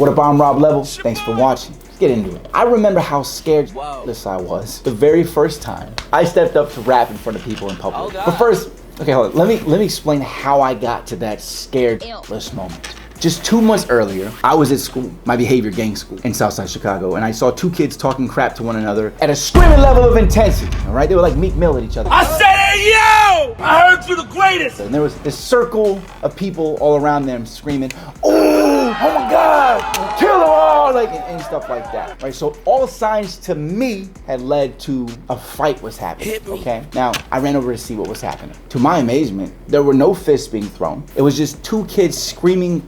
What up, I'm Rob Level. Thanks for watching. Let's get into it. I remember how scared I was the very first time I stepped up to rap in front of people in public. But first, okay, hold on. Let me explain how I got to that scared-less moment. Just 2 months earlier, I was at school, my behavior gang school in Southside Chicago, and I saw two kids talking crap to one another at a screaming level of intensity, all right? They were like Meek Mill at each other. I said, hey, yo! I heard you the greatest! And there was this circle of people all around them screaming, oh my God, kill them all, like, and stuff like that, right? So all signs to me had led to a fight was happening, okay? Now, I ran over to see what was happening. To my amazement, there were no fists being thrown. It was just two kids screaming,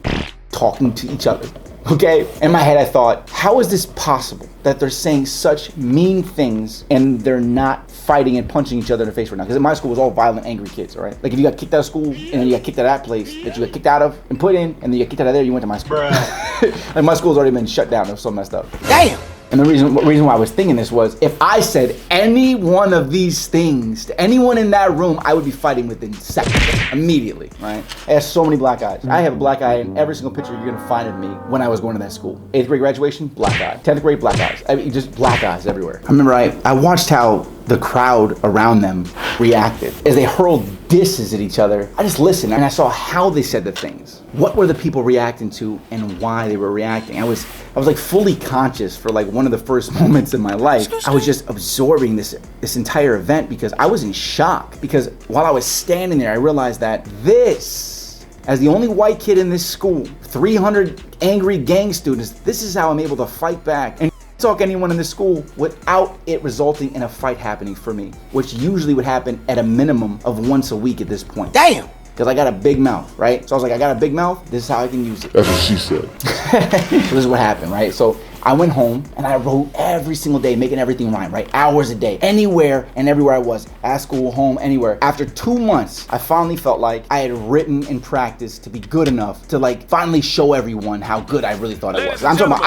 talking to each other, okay? In my head, I thought, how is this possible that they're saying such mean things and they're not fighting and punching each other in the face right now? Because in my school, it was all violent, angry kids, all right? Like if you got kicked out of school and then you got kicked out of that place that you got kicked out of and put in, and then you got kicked out of there, you went to my school. Like my school's already been shut down. It was so messed up. Damn! And the reason why I was thinking this was, if I said any one of these things to anyone in that room, I would be fighting within seconds, immediately, right? I have so many black eyes. I have a black eye in every single picture you're gonna find of me when I was going to that school. 8th grade graduation, black eye. 10th grade, black eyes. I mean, just black eyes everywhere. I remember I watched how the crowd around them reacted as they hurled disses at each other. I just listened and I saw how they said the things. What were the people reacting to and why they were reacting? I was like fully conscious for like one of the first moments in my life. I was just absorbing this entire event because I was in shock. Because while I was standing there, I realized that this, as the only white kid in this school, 300 angry gang students, this is how I'm able to fight back and talk anyone in the school without it resulting in a fight happening for me, which usually would happen at a minimum of once a week at this point. Damn! Because I got a big mouth, right? So I was like, I got a big mouth, this is how I can use it. That's what she said. So this is what happened, right? So I went home and I wrote every single day, making everything rhyme, right? Hours a day, anywhere and everywhere I was, at school, home, anywhere. After 2 months, I finally felt like I had written and practiced to be good enough to like finally show everyone how good I really thought I was. I'm talking about,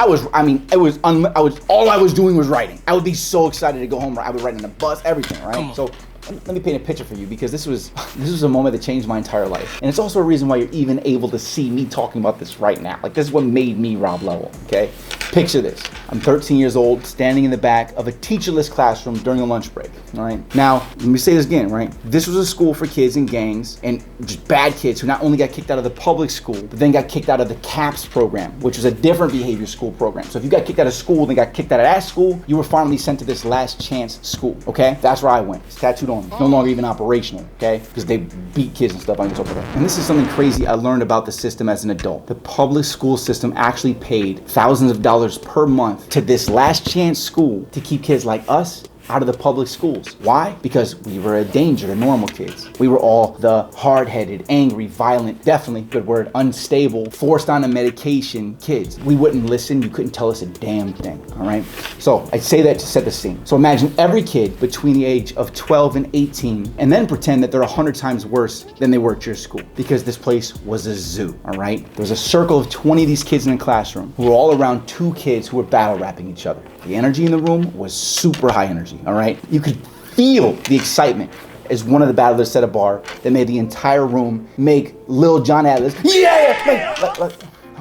all I was doing was writing. I would be so excited to go home. I would write on the bus, everything, right? So let me paint a picture for you, because this was a moment that changed my entire life. And it's also a reason why you're even able to see me talking about this right now. Like, this is what made me Rob Level, okay? Picture this. I'm 13 years old, standing in the back of a teacherless classroom during a lunch break, all right? Now, let me say this again, right? This was a school for kids in gangs and just bad kids who not only got kicked out of the public school, but then got kicked out of the CAPS program, which was a different behavior school program. So if you got kicked out of school, then got kicked out of that school, you were finally sent to this last chance school, okay? That's where I went. It's tattooed on me. It's no longer even operational, okay? Because they beat kids and stuff on top of that. And this is something crazy I learned about the system as an adult. The public school system actually paid thousands of dollars per month to this last chance school to keep kids like us out of the public schools. Why? Because we were a danger to normal kids. We were all the hard-headed, angry, violent, definitely, good word, unstable, forced on a medication kids. We wouldn't listen. You couldn't tell us a damn thing, all right? So I say that to set the scene. So imagine every kid between the age of 12 and 18, and then pretend that they're 100 times worse than they were at your school, because this place was a zoo, all right? There was a circle of 20 of these kids in a classroom who were all around two kids who were battle rapping each other. The energy in the room was super high energy, all right? You could feel the excitement as one of the battlers set a bar that made the entire room make Lil Jon Atlas, yeah, like,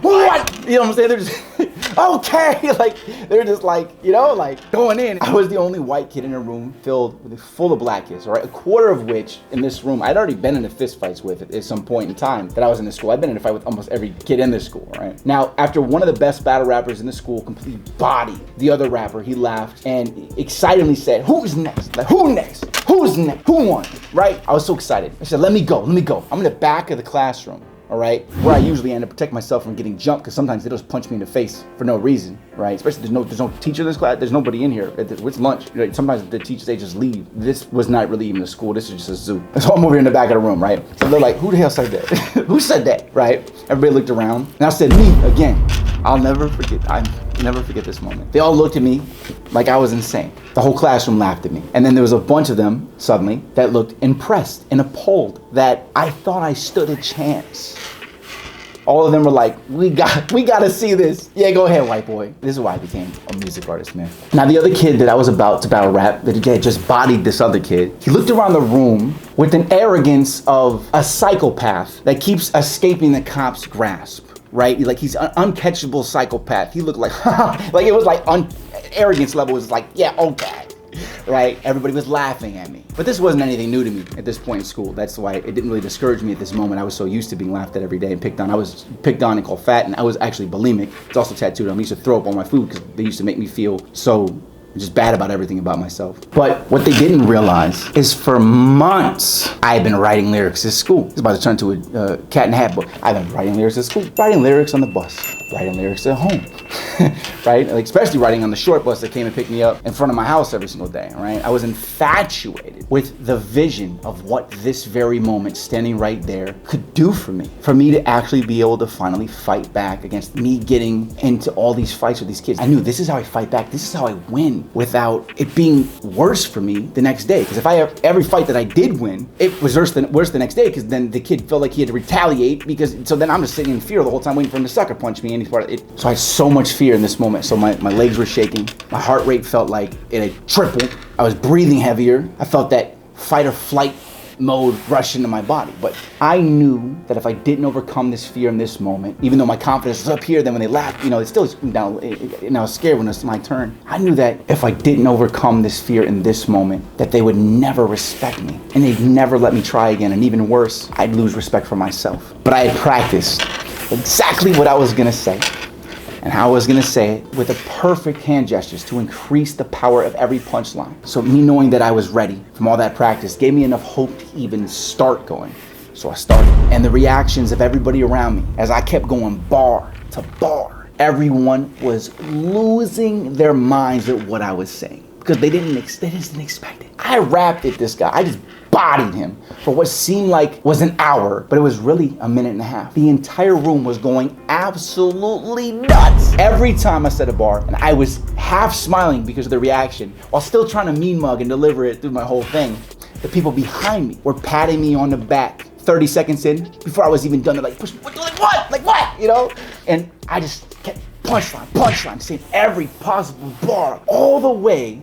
what? You know what I'm saying? They're just, okay, like, they're just like, you know, like going in. I was the only white kid in a room full of black kids, all right? A quarter of which in this room, I'd already been in a fist fights with at some point in time that I was in the school. I've been in a fight with almost every kid in this school, all right? Now, after one of the best battle rappers in the school completely bodied the other rapper, he laughed and excitedly said, who's next? Like, who next? Who's next? Who won? Right? I was so excited. I said, let me go. I'm in the back of the classroom, all right, where I usually end up protect myself from getting jumped, because sometimes they just punch me in the face for no reason, right? Especially there's no teacher in this class, there's nobody in here. It's lunch. Right? Sometimes the teachers, they just leave. This was not really even a school, this is just a zoo. So I'm over here in the back of the room, right? So they're like, who the hell said that? Who said that, right? Everybody looked around, and I said, me again. I'll never forget this moment. They all looked at me like I was insane. The whole classroom laughed at me. And then there was a bunch of them, suddenly, that looked impressed and appalled that I thought I stood a chance. All of them were like, we gotta see this. Yeah, go ahead, white boy. This is why I became a music artist, man. Now, the other kid that I was about to battle rap, that had just bodied this other kid, he looked around the room with an arrogance of a psychopath that keeps escaping the cops' grasp. right? Like he's an uncatchable psychopath. He looked like, like it was like arrogance level was like, yeah, okay, right? Everybody was laughing at me. But this wasn't anything new to me at this point in school. That's why it didn't really discourage me at this moment. I was so used to being laughed at every day and picked on. I was picked on and called fat, and I was actually bulimic. It's also tattooed on me. I used to throw up all my food because they used to make me feel so just bad about everything about myself. But what they didn't realize is for months, I had been writing lyrics at school. It's about to turn to a cat in a hat book. I've been writing lyrics at school, writing lyrics on the bus, writing lyrics at home, right? Like, especially writing on the short bus that came and picked me up in front of my house every single day, right? I was infatuated with the vision of what this very moment standing right there could do for me to actually be able to finally fight back against me getting into all these fights with these kids. I knew this is how I fight back. This is how I win without it being worse for me the next day. Because if every fight that I did win, it was worse the next day, because then the kid felt like he had to retaliate, so then I'm just sitting in fear the whole time waiting for him to sucker punch me. So I had so much fear in this moment. So my legs were shaking. My heart rate felt like it had tripled. I was breathing heavier. I felt that fight or flight mode rush into my body. But I knew that if I didn't overcome this fear in this moment, even though my confidence was up here, then when they laughed, it's still down, and I was scared when it was my turn. I knew that if I didn't overcome this fear in this moment, that they would never respect me, and they'd never let me try again, and even worse, I'd lose respect for myself. But I had practiced exactly what I was gonna say, and how I was gonna say it with the perfect hand gestures to increase the power of every punchline. So me knowing that I was ready from all that practice gave me enough hope to even start going. So I started. And the reactions of everybody around me as I kept going bar to bar, everyone was losing their minds at what I was saying, because they didn't expect it. I rapped at this guy. I just bodied him for what seemed like was an hour, but it was really a minute and a half. The entire room was going absolutely nuts every time I said a bar, and I was half smiling because of the reaction while still trying to mean mug and deliver it through my whole thing. The people behind me were patting me on the back 30 seconds in, before I was even done. They're like, push, like what? And I just kept punchline, saying every possible bar, all the way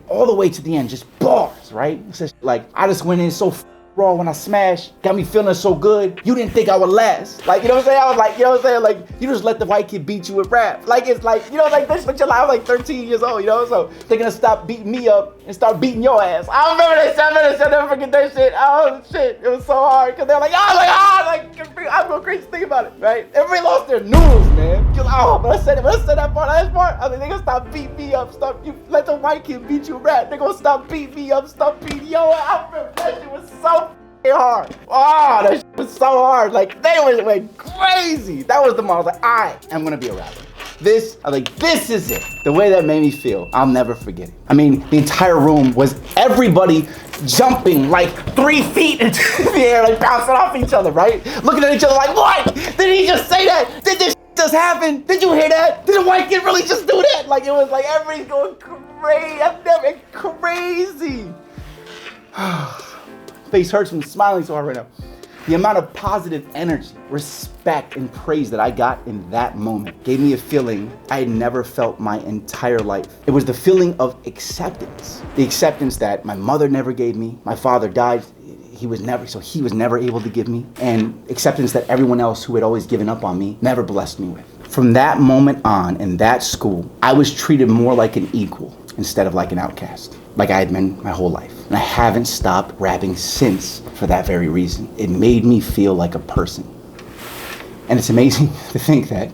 to the end, just bars, right? It's just like, I just went in so raw when I smashed, got me feeling so good, you didn't think I would last. Like, you know what I'm saying? I was like, you know what I'm saying? Like, you just let the white kid beat you with rap. Like, it's like, like this, but you're like, I was like 13 years old, so they're gonna stop beating me up and start beating your ass. I remember that shit, I'll never forget that shit. Oh shit, it was so hard, because they're like, I'm going crazy thinking about it, right? Everybody lost their noodles, man. When I said that last part, I mean, they're gonna stop beating me up, you let the white kid beat you with rap. They're gonna stop beating me up, stop beating your ass. I remember that shit was so hard. Oh, that shit was so hard. Like, they went crazy. That was the moment. I was like, I am gonna be a rapper. This is it. The way that made me feel, I'll never forget it. I mean, the entire room was everybody jumping like 3 feet into the air, like bouncing off each other, right? Looking at each other like, what? Did he just say that? Did this just happen? Did you hear that? Did the white kid really just do that? Like, it was like everybody's going crazy. I've never crazy. Face hurts from smiling so hard right now. The amount of positive energy, respect, and praise that I got in that moment gave me a feeling I had never felt my entire life. It was the feeling of acceptance. The acceptance that my mother never gave me, my father died, he was never able to give me, and acceptance that everyone else who had always given up on me never blessed me with. From that moment on, in that school, I was treated more like an equal instead of like an outcast, like I had been my whole life. And I haven't stopped rapping since for that very reason. It made me feel like a person. And it's amazing to think that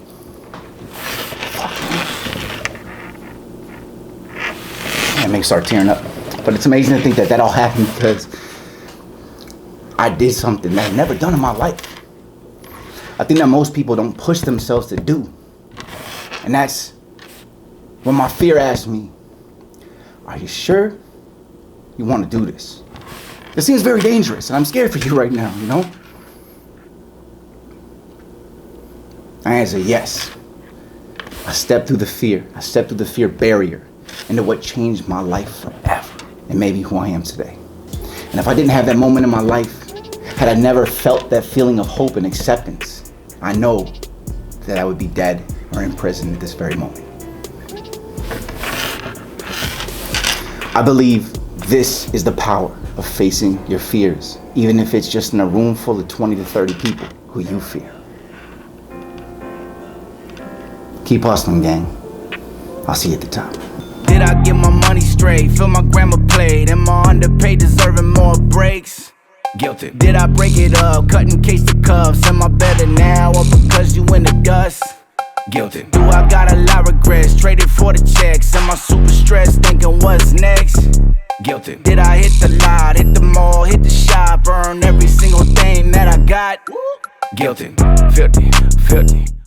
I may start tearing up, but it's amazing to think that that all happened because I did something that I've never done in my life. I think that most people don't push themselves to do. And that's when my fear asked me, are you sure you want to do this? It seems very dangerous, and I'm scared for you right now, I answered yes. I stepped through the fear. I stepped through the fear barrier into what changed my life forever and made me who I am today. And if I didn't have that moment in my life, had I never felt that feeling of hope and acceptance, I know that I would be dead or in prison at this very moment. I believe this is the power of facing your fears, even if it's just in a room full of 20 to 30 people who you fear. Keep hustling, gang. I'll see you at the top. Did I get my money straight? Fill my grandma plate. Am I underpaid, deserving more breaks? Guilty. Did I break it up? Cutting case the cuffs. Am I better now or because you in the dust? Guilty. Do I got a lot of regrets? Traded for the checks. Am I super stressed thinking what's next? Guilty. Did I hit the lot, hit the mall, hit the shop, earn every single thing that I got? Guilty. Filthy, filthy.